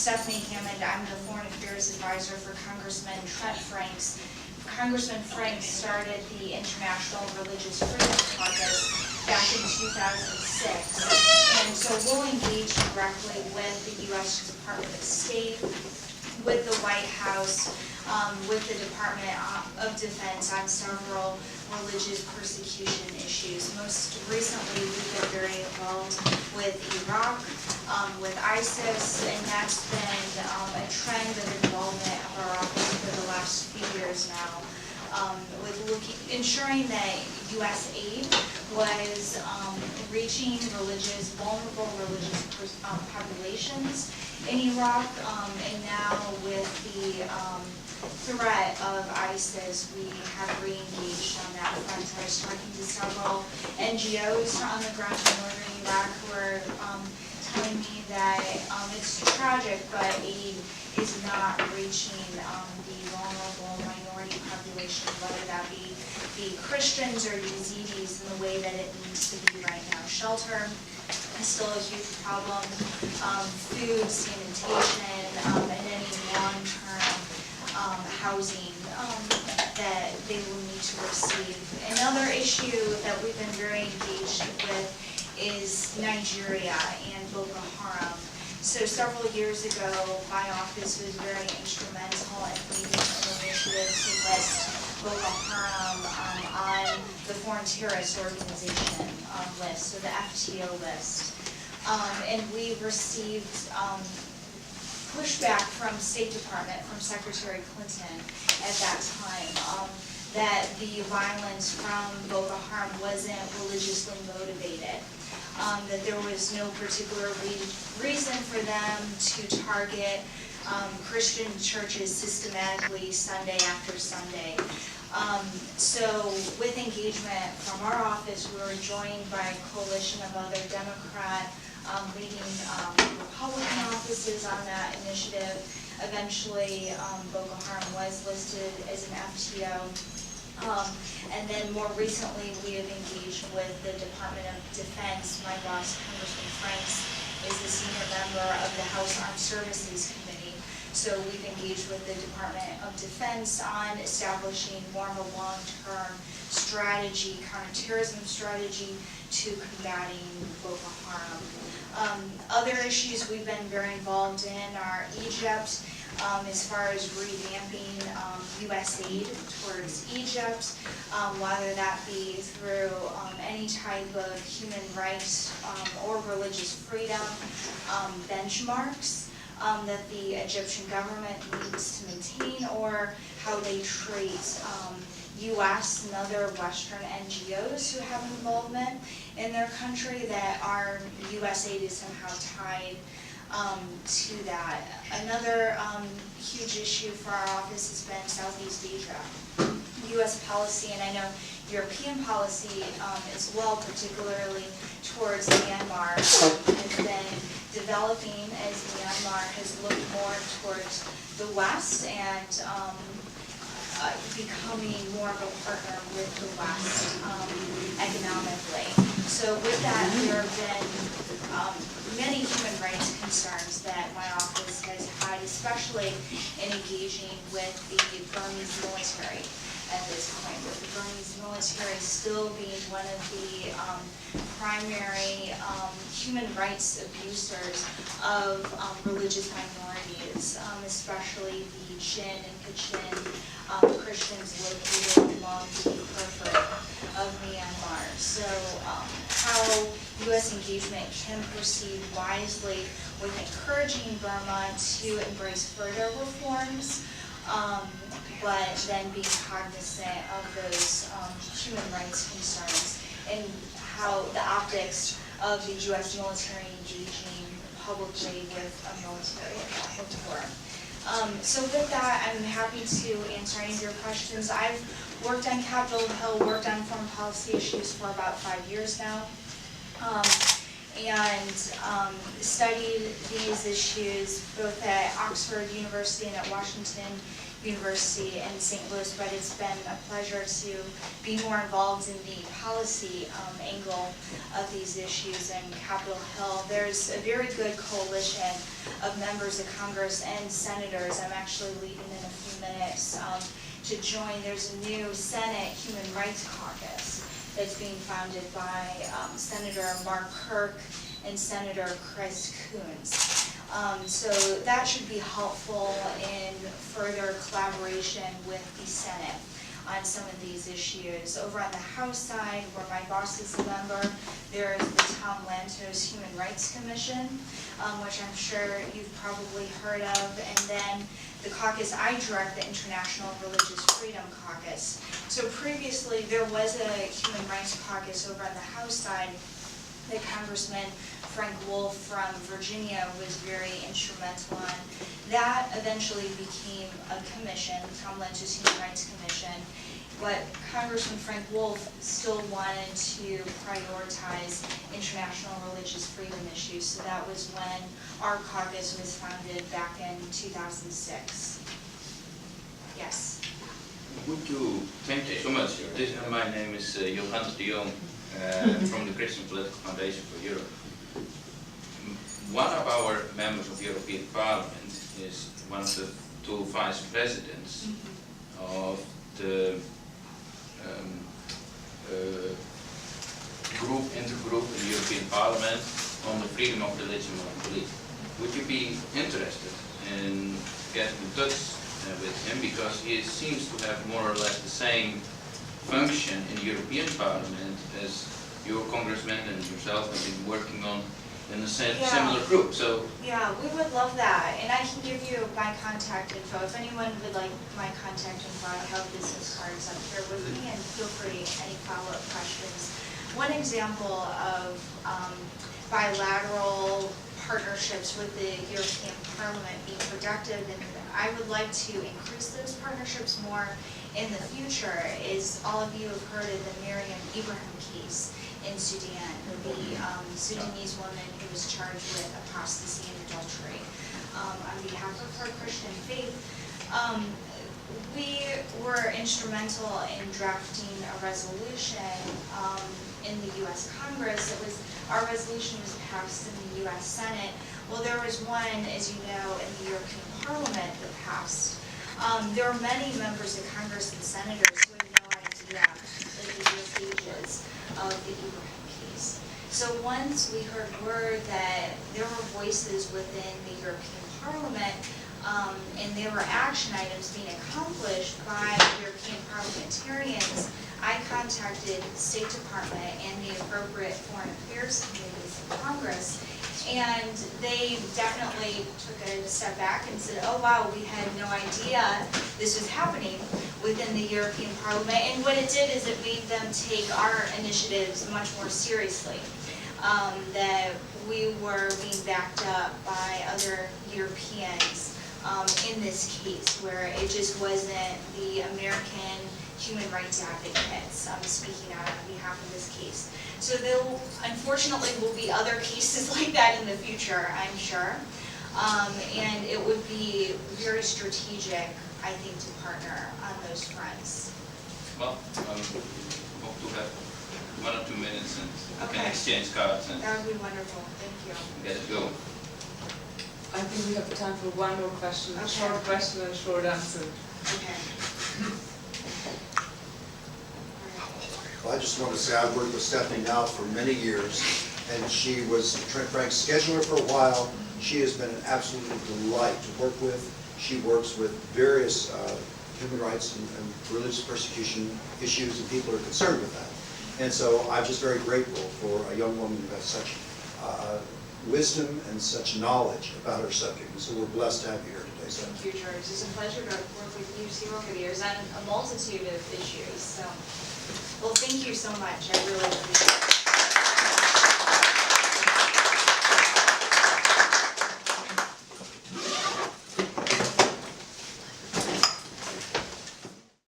Stephanie Hammond. I'm the Foreign Affairs Advisor for Congressman Trent Franks. Congressman Franks started the International Religious Freedom Caucus back in 2006. And so we'll engage directly with the U.S. Department of State, with the White House, with the Department of Defense on several religious persecution issues. Most recently, we've been very involved with Iraq, with ISIS, and that's been a trend of involvement of our office for the last few years now, with ensuring that U.S. aid was reaching vulnerable religious populations in Iraq, and now with the threat of ISIS, we have re-engaged on that front. I was talking to several NGOs on the ground in northern Iraq who are telling me that it's tragic, but aid is not reaching the vulnerable minority population, whether that be Christians or Yazidis, in the way that it needs to be right now. Shelter is still a huge problem. Food, sanitation, and any long-term housing that they will need to receive. Another issue that we've been very engaged with is Nigeria and Boko Haram. So several years ago, my office was very instrumental in leading an initiative to list Boko Haram on the Foreign Terrorist Organization list, so the FTO list. And we received pushback from State Department, from Secretary Clinton at that time, that the violence from Boko Haram wasn't religiously motivated, that there was no particular reason for them to target Christian churches systematically Sunday after Sunday. So with engagement from our office, we were joined by a coalition of other Democrat leading Republican offices on that initiative. Eventually, Boko Haram was listed as an FTO. And then more recently, we have engaged with the Department of Defense. My boss, Congressman Franks, is the senior member of the House Armed Services Committee. So we've engaged with the Department of Defense on establishing more of a long-term strategy, counterterrorism strategy, to combating Boko Haram. Other issues we've been very involved in are Egypt, as far as revamping U.S. aid towards Egypt, whether that be through any type of human rights or religious freedom benchmarks that the Egyptian government needs to maintain, or how they treat U.S. and other Western NGOs who have involvement in their country, that our U.S. aid is somehow tied to that. Another huge issue for our office has been Southeast Asia. U.S. policy, and I know European policy as well, particularly towards Myanmar, has been developing as Myanmar has looked more towards the West and becoming more of a partner with the West economically. So with that, there have been many human rights concerns that my office has had, especially in engaging with the Burmese military at this point, with the Burmese military still being one of the primary human rights abusers of religious minorities, especially the Jin and Kachin Christians located along the periphery of Myanmar. So how U.S. engagement can proceed wisely with encouraging Burma to embrace further reforms, but then being cognizant of those human rights concerns, and how the optics of the U.S. military engaging publicly with a military at that forum. So with that, I'm happy to answer any of your questions. I've worked on Capitol Hill, worked on foreign policy issues for about 5 years now, and studied these issues both at Oxford University and at Washington University in St. Louis, but it's been a pleasure to be more involved in the policy angle of these issues in Capitol Hill. There's a very good coalition of members of Congress and senators. I'm actually leaving in a few minutes to join. There's a new Senate Human Rights Caucus that's being founded by Senator Mark Kirk and Senator Chris Coons. So that should be helpful in further collaboration with the Senate on some of these issues. Over on the House side, where my boss is a member, there is the Tom Lantos Human Rights Commission, which I'm sure you've probably heard of, and then the caucus I direct, the International Religious Freedom Caucus. So previously, there was a Human Rights Caucus over on the House side that Congressman Frank Wolf from Virginia was very instrumental on. That eventually became a commission, Tom Lantos Human Rights Commission, but Congressman Frank Wolf still wanted to prioritize international religious freedom issues, so that was when our caucus was founded back in 2006. Yes? Would you, thank you so much. My name is Johannes de Jong from the Christian Political Foundation for Europe. One of our members of the European Parliament is one of the two vice presidents of the intergroup in the European Parliament on the freedom of religion and belief. Would you be interested in getting in touch with him, because he seems to have more or less the same function in the European Parliament as your congressman and yourself have been working on in a similar group. So yeah, we would love that, and I can give you my contact info. If anyone would like my contact info, I have business cards up here with me, and feel free any follow-up questions. One example of bilateral partnerships with the European Parliament being productive, and I would like to increase those partnerships more in the future, is all of you have heard of the Miriam Ibrahim case in Sudan, the Sudanese woman who was charged with apostasy and adultery. On behalf of her Christian faith, we were instrumental in drafting a resolution in the U.S. Congress. Our resolution was passed in the U.S. Senate. Well, there was one, as you know, in the European Parliament that passed. There are many members of Congress and senators who had no idea the legal stages of the Ibrahim case. So once we heard word that there were voices within the European Parliament and there were action items being accomplished by European parliamentarians, I contacted the State Department and the appropriate foreign affairs committees in Congress, and they definitely took a step back and said, oh wow, we had no idea this was happening within the European Parliament. And what it did is it made them take our initiatives much more seriously. That we were being backed up by other Europeans in this case, where it just wasn't the American human rights advocates speaking out on behalf of this case. So there, unfortunately, will be other cases like that in the future, I'm sure. And it would be very strategic, I think, to partner on those fronts. well, hope to have 1 or 2 minutes and we can exchange cards and That would be wonderful, thank you. get it going. I think we have time for one more question, a Okay. short question and a short answer. Okay. Well, I just want to say I've worked with Stephanie now for many years, and she was Trent Frank's scheduler for a while. She has been an absolute delight to work with. She works with various human rights and religious persecution issues, and people are concerned with that. And so I'm just very grateful for a young woman who has such wisdom and such knowledge about her subject. And so we're blessed to have you here today. So. Thank you, George. It's a pleasure to work with you too over the years on a multitude of issues. So, well, thank you so much. I really appreciate it.